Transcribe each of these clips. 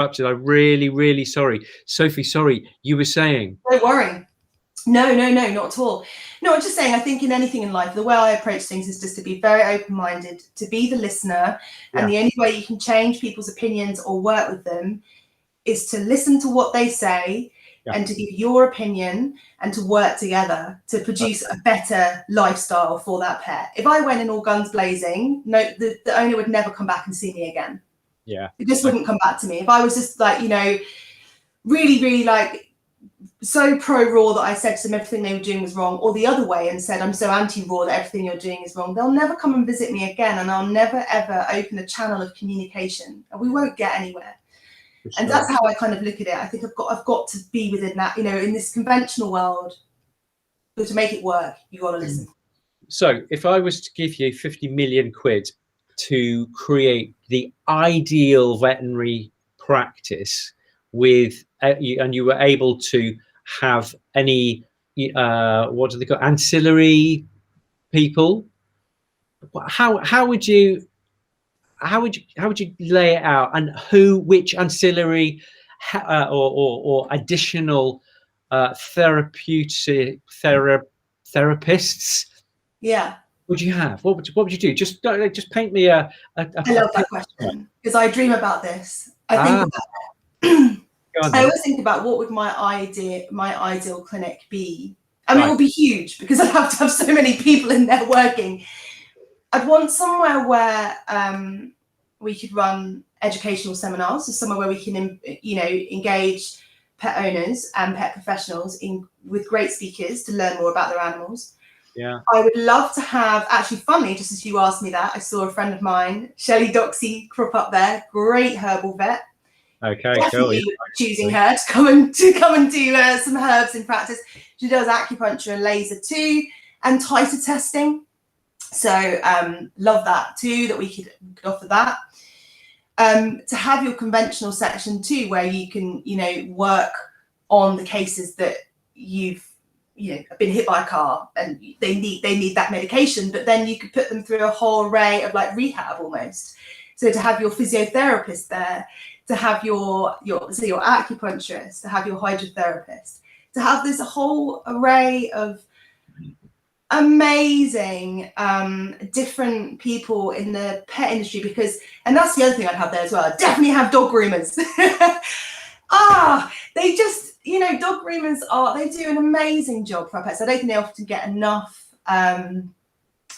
interrupted. I'm really, really sorry. Sophie, sorry, you were saying. Don't worry. No, not at all. No, I'm just saying, I think in anything in life, the way I approach things is just to be very open-minded, to be the listener. And the only way you can change people's opinions or work with them is to listen to what they say and to give your opinion and to work together to produce a better lifestyle for that pet. If I went in all guns blazing, no, the owner would never come back and see me again. Yeah. It just wouldn't come back to me. If I was just like, you know, really, really like so pro-raw that I said to them everything they were doing was wrong, or the other way and said I'm so anti-raw that everything you're doing is wrong, they'll never come and visit me again, and I'll never ever open a channel of communication, and we won't get anywhere. Sure. And that's how I kind of look at it. I think I've got to be within that, you know, in this conventional world, but to make it work, you got to listen. So if I was to give you 50 million quid to create the ideal veterinary practice with, and you were able to have any, what do they call, ancillary people, how would you lay it out, and which ancillary or additional therapists would you have? What would you do? Just paint me a I love that question, because I dream about this. I think about it. I always think about what would my ideal clinic be. I mean, it will be huge because I'd have to have so many people in there working. I'd want somewhere where we could run educational seminars, so somewhere where we can, you know, engage pet owners and pet professionals with great speakers to learn more about their animals. Yeah. I would love to have, actually, funny, just as you asked me that, I saw a friend of mine, Shelley Doxey, crop up there, great herbal vet. Okay, definitely cool. Choosing her to come and do some herbs in practice. She does acupuncture and laser too, and titer testing. So love that too, that we could offer that. To have your conventional section too, where you can, you know, work on the cases that you've, you know, been hit by a car and they need that medication, but then you could put them through a whole array of like rehab almost. So to have your physiotherapist there, to have your acupuncturist, to have your hydrotherapist, to have this whole array of amazing different people in the pet industry, because, and that's the other thing I'd have there as well, I'd definitely have dog groomers. They just, you know, dog groomers they do an amazing job for our pets. I don't think they often get enough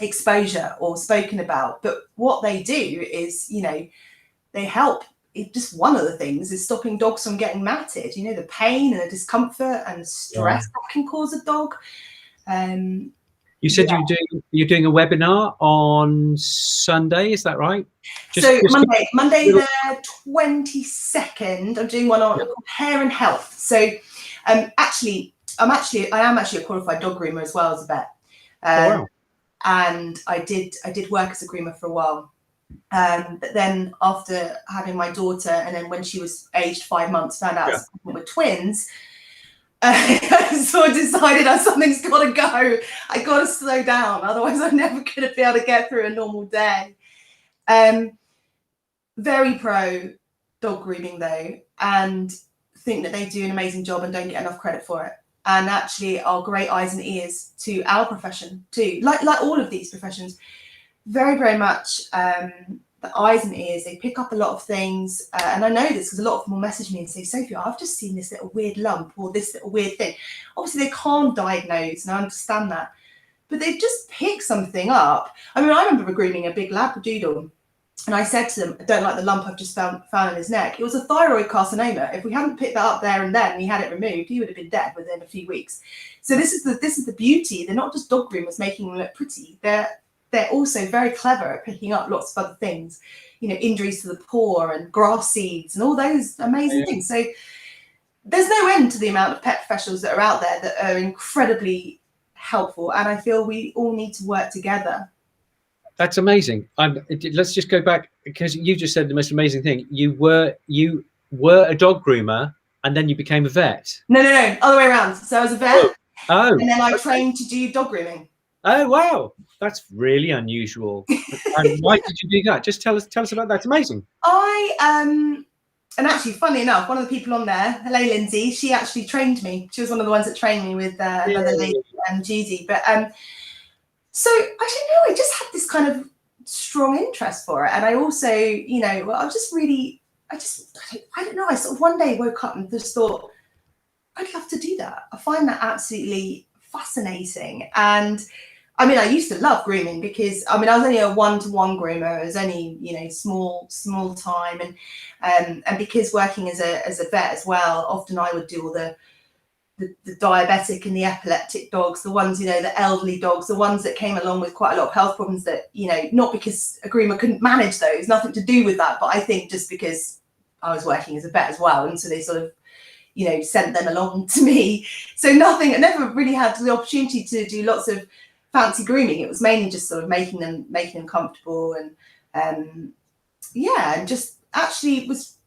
exposure or spoken about, but what they do is, you know, they help. Just one of the things is stopping dogs from getting matted, you know, the pain and the discomfort and stress that can cause a dog. You said you're doing a webinar on Sunday, is that right? Monday the 22nd, I'm doing one on hair and health. So I am actually a qualified dog groomer as well as a vet. Wow. And I did work as a groomer for a while. But then after having my daughter, and then when she was aged 5 months, found out with twins, I sort of decided something's got to go. I got to slow down, otherwise I'm never going to be able to get through a normal day. Very pro dog grooming though, and think that they do an amazing job and don't get enough credit for it. And actually are great eyes and ears to our profession too, like all of these professions. Very, very much the eyes and ears, they pick up a lot of things. And I know this because a lot of them will message me and say, Sophie, I've just seen this little weird lump or this little weird thing. Obviously, they can't diagnose, and I understand that. But they've just picked something up. I mean, I remember grooming a big Labradoodle, and I said to them, I don't like the lump I've just found in his neck. It was a thyroid carcinoma. If we hadn't picked that up there and then, we had it removed, he would have been dead within a few weeks. So this is the beauty. They're not just dog groomers making them look pretty. They're also very clever at picking up lots of other things, you know, injuries to the paw and grass seeds and all those amazing things. So there's no end to the amount of pet professionals that are out there that are incredibly helpful. And I feel we all need to work together. That's amazing. Let's just go back, because you just said the most amazing thing. You were a dog groomer and then you became a vet. No, other way around. So I was a vet. And then I trained to do dog grooming. Oh wow, that's really unusual. And why did you do that? Just tell us about that. It's amazing. And actually, funny enough, one of the people on there, hello Lindsay, she actually trained me. She was one of the ones that trained me with another lady, Judy. But so I don't know, I just had this kind of strong interest for it. And I also, you know, well, I just really, I don't know, I sort of one day woke up and just thought, I'd love to do that. I find that absolutely fascinating. And I mean, I used to love grooming because I mean, I was only a one-to-one groomer. It was only, you know, small time, and because working as a vet as well, often I would do all the diabetic and the epileptic dogs, the ones, you know, the elderly dogs, the ones that came along with quite a lot of health problems that, you know, not because a groomer couldn't manage those, nothing to do with that, but I think just because I was working as a vet as well, and so they sort of, you know, sent them along to me. So nothing, I never really had the opportunity to do lots of fancy grooming. It was mainly just sort of making them comfortable, and yeah, and just actually was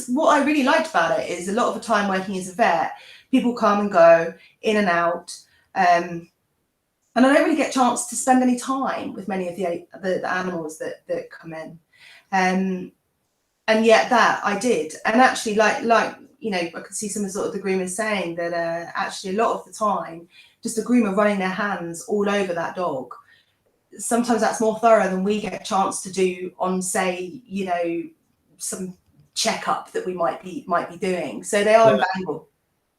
what I really liked about it is a lot of the time working as a vet, people come and go in and out, and I don't really get a chance to spend any time with many of the animals that come in, and yet that I did. And actually, like you know, I could see some of sort of the groomers saying that actually a lot of the time, just a groomer running their hands all over that dog, sometimes that's more thorough than we get a chance to do on, say, you know, some checkup that we might be doing. So they are invaluable.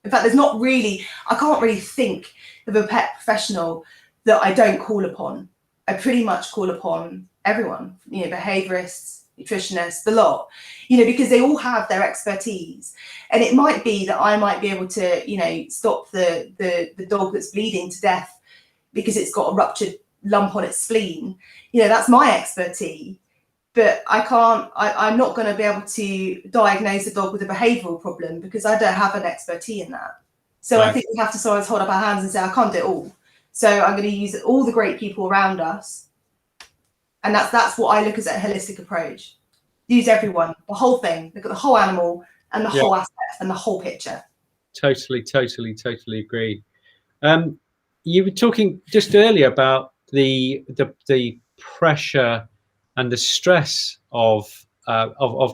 In fact, there's not really, I can't really think of a pet professional that I don't call upon. I pretty much call upon everyone, you know, behaviorists, nutritionists, the lot, you know, because they all have their expertise. And it might be that I might be able to, you know, stop the dog that's bleeding to death because it's got a ruptured lump on its spleen. You know, that's my expertise. But I'm not going to be able to diagnose a dog with a behavioural problem because I don't have an expertise in that. So right. I think we have to sort of hold up our hands and say, I can't do it all. So I'm going to use all the great people around us. And that's what I look at a holistic approach. Use everyone, the whole thing, look at the whole animal and the whole aspect and the whole picture. Totally agree. You were talking just earlier about the pressure and the stress of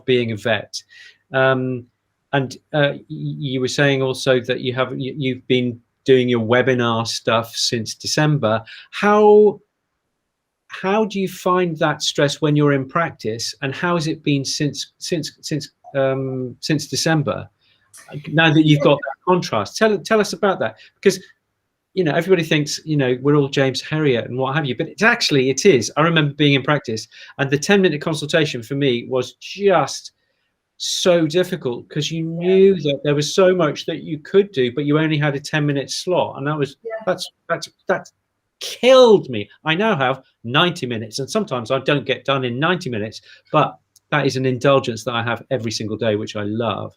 being a vet, and you were saying also that you've been doing your webinar stuff since December. How do you find that stress when you're in practice, and how has it been since December? Now that you've got that contrast, tell us about that, because you know, everybody thinks, you know, we're all James Herriot and what have you, but it is. I remember being in practice, and the 10-minute consultation for me was just so difficult because you knew that there was so much that you could do, but you only had a 10-minute slot, and that killed me. I now have 90 minutes, and sometimes I don't get done in 90 minutes, but that is an indulgence that I have every single day, which I love.